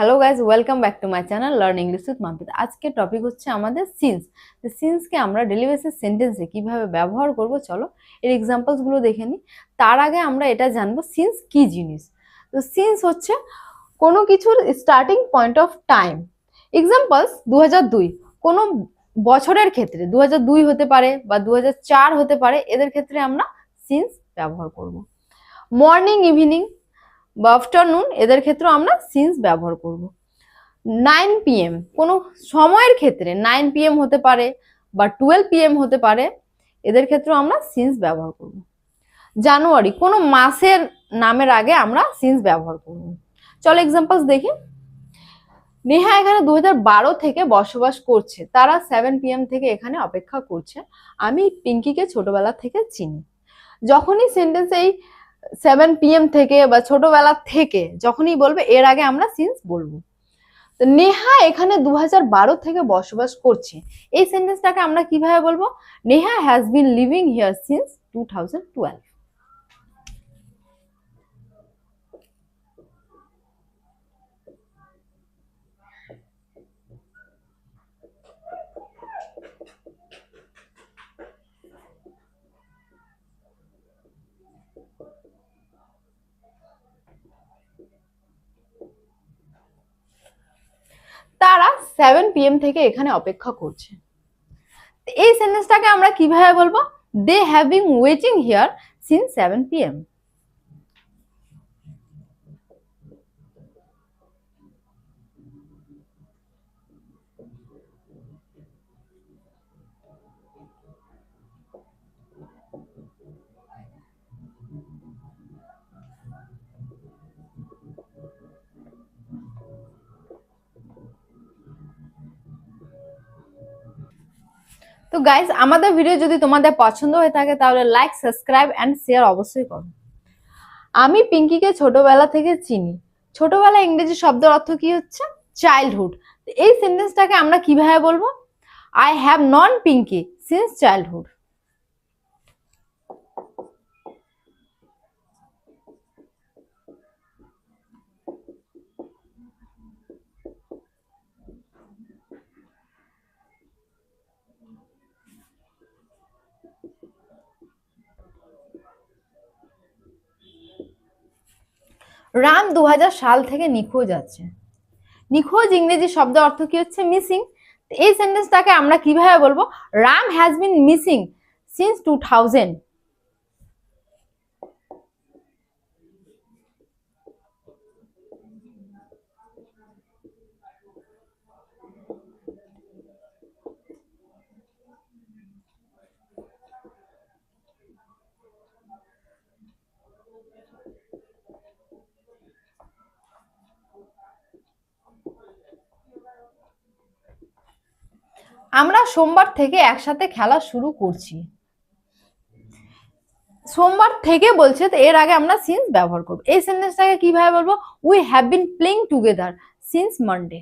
Hello guys, welcome back to my channel learn English with Mampita. আজকে topic হচ্ছে আমাদের since. সিন্সকে আমরা ডেইলি বেসিস সেন্টেন্সে কিভাবে ব্যবহার করব, চলো এর এক্সাম্পলস গুলো দেখে নিই। তার আগে আমরা এটা জানবো সিন্স কি জিনিস। তো সিন্স হচ্ছে কোনো কিছুর starting point of time. Examples 2002, কোনো বছরের ক্ষেত্রে 2002 হতে পারে বা 2004 হতে পারে, এদের ক্ষেত্রে আমরা সিন্স ব্যবহার করব। মর্নিং, ইভিনিং বা আফটারনুন, এদের ক্ষেত্রে আমরা সিন্স ব্যবহার করব। 9 PM কোনো সময়ের ক্ষেত্রে 9 PM হতে পারে বা 12 PM হতে পারে, এদের ক্ষেত্রেও আমরা সিন্স ব্যবহার করব। জানুয়ারি কোনো মাসের নামের আগে আমরা সিন্স ব্যবহার করব। চলো এক্সাম্পলস দেখি। নেহা এখানে 2012 থেকে বসবাস করছে, তারা 7 PM থেকে এখানে অপেক্ষা করছে। আমি পিঙ্কিকে ছোটবেলা থেকে চিনি। যখনই সেন্টেন্স এই 7 PM থেকে বা ছোটবেলা থেকে যখনই বলবে, এর আগে আমরা সিন্স বলবো। তো নেহা এখানে 2012 থেকে বসবাস করছে, এই সেন্টেন্সটাকে আমরা কিভাবে বলবো? Neha has been living here since 2012। তারা 7 PM থেকে এখানে অপেক্ষা করছে, এই সেন্টেন্সটাকে আমরা কিভাবে বলবো? They have been waiting here since 7 PM। তো গাইস, আমাদের ভিডিও যদি তোমাদের পছন্দ হয়ে থাকে তাহলে লাইক, সাবস্ক্রাইব এন্ড শেয়ার অবশ্যই করো। আমি পিঙ্কিকে ছোটবেলা থেকে চিনি। ছোটবেলা ইংরেজি শব্দের অর্থ কি হচ্ছে? চাইল্ডহুড। এই সেন্টেন্সটাকে আমরা কিভাবে বলবো? I have known Pinky since childhood. Ram 2000 সাল থেকে নিখোঁজ আছে। নিখোঁজ ইংরেজি শব্দ অর্থ কি হচ্ছে? মিসিং। এই সেন্টেন্সটাকে আমরা কিভাবে বলবো? Ram has been missing since 2000। আমরা সোমবার থেকে একসাথে খেলা শুরু করছি। সোমবার থেকে বলছে, তো এর আগে আমরা সিন্স ব্যবহার করব। এই সেন্টেন্সটাকে কিভাবে বলবো? We have been playing together since Monday.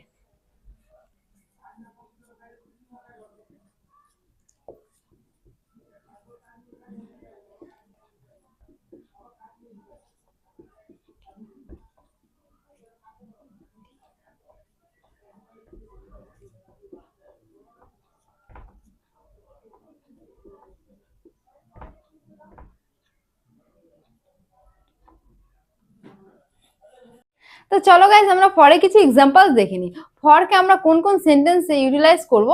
তো চলো গাইজ, আমরা ফরে কিছু এক্সাম্পল দেখে নিই। ফরকে আমরা কোন কোন সেন্টেন্সে ইউটিলাইজ করব,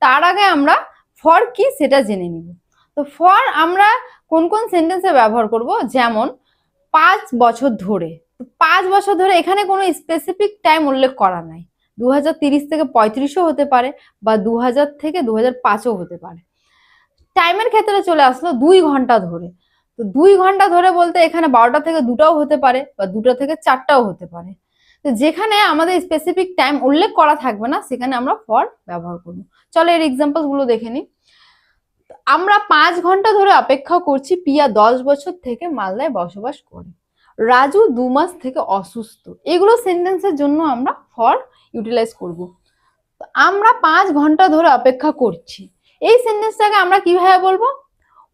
তার আগে আমরা ফর কি সেটা জেনে নিব। তো ফর আমরা কোন কোন সেন্টেন্সে ব্যবহার করব, যেমন 5 বছর ধরে। 5 বছর ধরে এখানে কোনো স্পেসিফিক টাইম উল্লেখ করা নাই। 2030 থেকে 35ও হতে পারে বা 2000 থেকে 2005ও হতে পারে। টাইমের ক্ষেত্রে চলে আসলো 2 ঘন্টা ধরে। তো 2 ঘন্টা ধরে বলতে এখানে 12টা থেকে 2টাও হতে পারে বা 2টা থেকে 4টাও হতে পারে। তো যেখানে আমাদের স্পেসিফিক টাইম উল্লেখ করা থাকবে না, সেখানে আমরা ফর ব্যবহার করব। চলো এর এক্সাম্পল গুলো দেখে নিই। আমরা 5 ঘন্টা ধরে অপেক্ষা করছি, পিয়া 10 বছর থেকে মালদায় বসবাস করে। রাজু 2 মাস থেকে অসুস্থ। এগুলো সেন্টেন্সের জন্য আমরা ফর ইউটিলাইজ করব। আমরা 5 ঘন্টা ধরে অপেক্ষা করছি, এই সেন্টেন্সটাকে আমরা কিভাবে বলবো?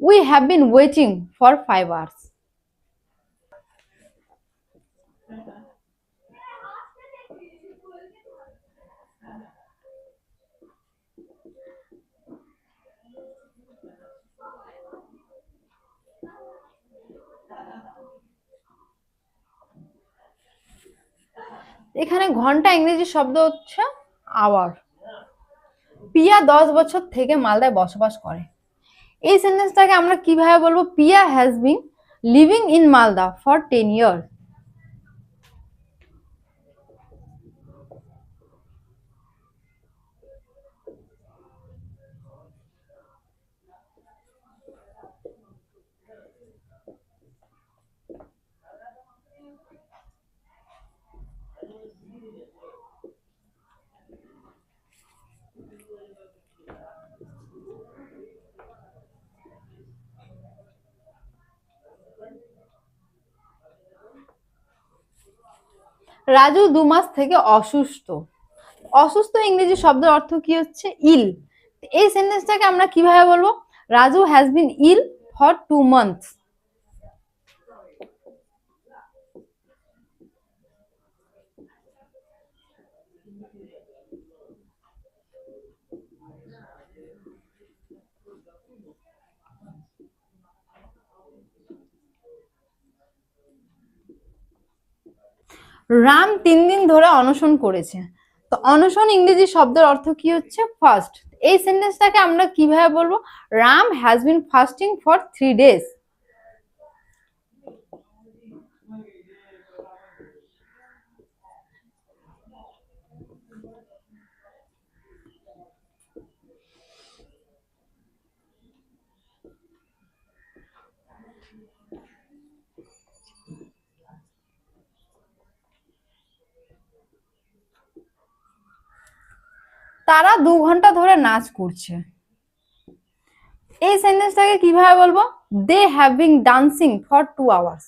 We have been waiting for 5 hours. এখানে ঘন্টা ইংরেজি শব্দ হচ্ছে আওয়ার। পিয়া 10 বছর থেকে মালদায় বসবাস করে। এই সেন্টেন্সটাকে আমরা কিভাবে বলবো? Piya has been living in Malda for 10 year. Raju 2 মাস থেকে অসুস্থ। অসুস্থ ইংরেজি শব্দের অর্থ কি হচ্ছে? ইল। এই সেন্টেন্সটাকে আমরা কিভাবে বলবো? Raju has been ill for 2 months. Ram 3 দিন ধরে অনশন করেছে। তো অনশন ইংরেজি শব্দের অর্থ কি হচ্ছে? ফাস্ট। এই সেন্টেন্সটাকে আমরা কিভাবে বলবো? Ram has been fasting for 3 days। তারা 2 ঘন্টা ধরে নাচ করছে। এই সেন্টেন্সটাকে কিভাবে বলবো? They have been dancing for 2 hours।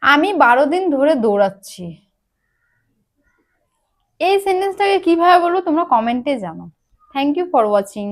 আমি 12 দিন ধরে দৌড়াচ্ছি। এই সেন্টেন্সটাকে কিভাবে বলবো তোমরা কমেন্টে জানাও। Thank you for watching.